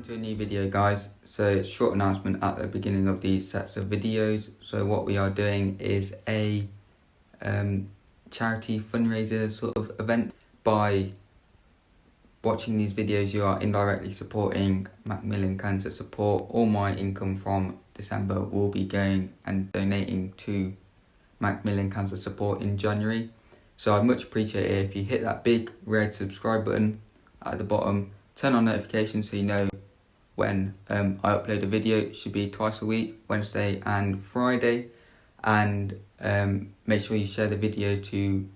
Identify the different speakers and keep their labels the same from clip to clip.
Speaker 1: to a new video, guys. So short announcement at the beginning of these sets of videos. So what we are doing is a charity fundraiser sort of event. By watching these videos, you are indirectly supporting Macmillan Cancer Support. All my income from December will be going and donating to Macmillan Cancer Support in January. So I'd much appreciate it if you hit that big red subscribe button at the bottom, turn on notifications so you know when I upload a video. It should be twice a week, Wednesday and Friday, and make sure you share the video to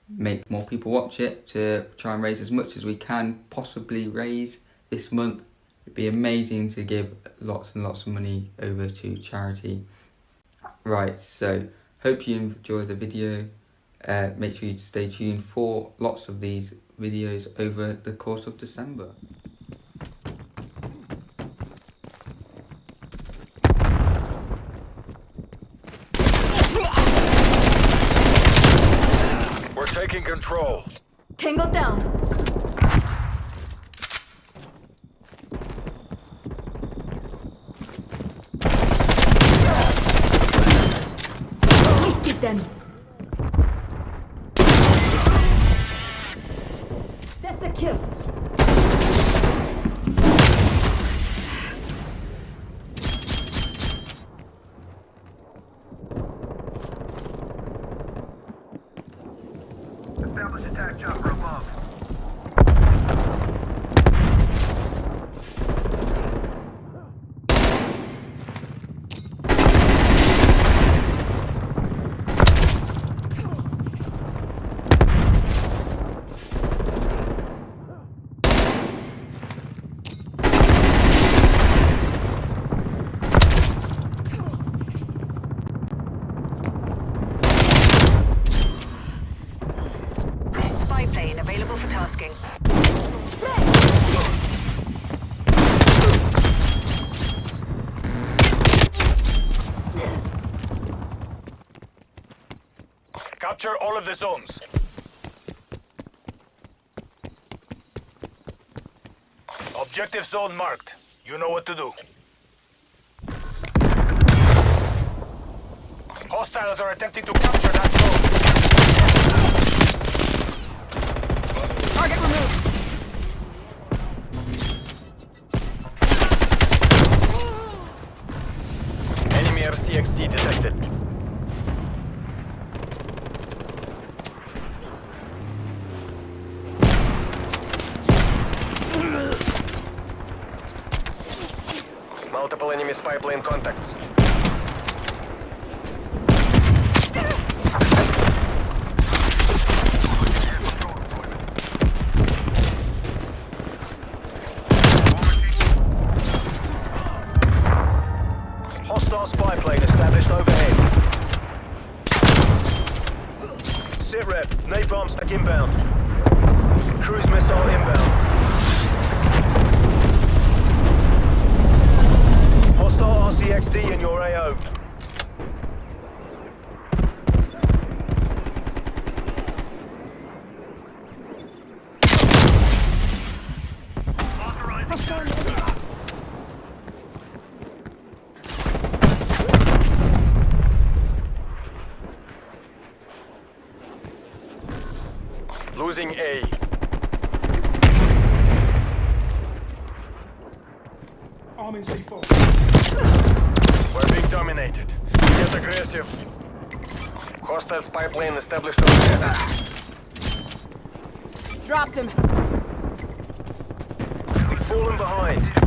Speaker 1: make more people watch it, to try and raise as much as we can possibly raise this month. It'd be amazing to give lots and lots of money over to charity. Right, so hope you enjoy the video. Make sure you stay tuned for lots of these videos over the course of December.
Speaker 2: We're taking control.
Speaker 3: Tango down. Wasted them. That's a kill.
Speaker 2: Establish attack chopper above.
Speaker 4: Plane available for tasking.
Speaker 2: Capture all of the zones. Objective zone marked. You know what to do. Hostiles are attempting to capture that zone.
Speaker 3: Target removed.
Speaker 2: Enemy RCXD detected. Multiple enemy spy plane contacts. Hostile spy plane established overhead. Sit rep, napalm stack inbound. Cruise missile inbound. Hostile RCXD in your AO. Losing A.
Speaker 5: Arm in C4.
Speaker 2: We're being dominated. Get aggressive. Hostile spy plane established overhead.
Speaker 3: Dropped him.
Speaker 2: We've fallen behind.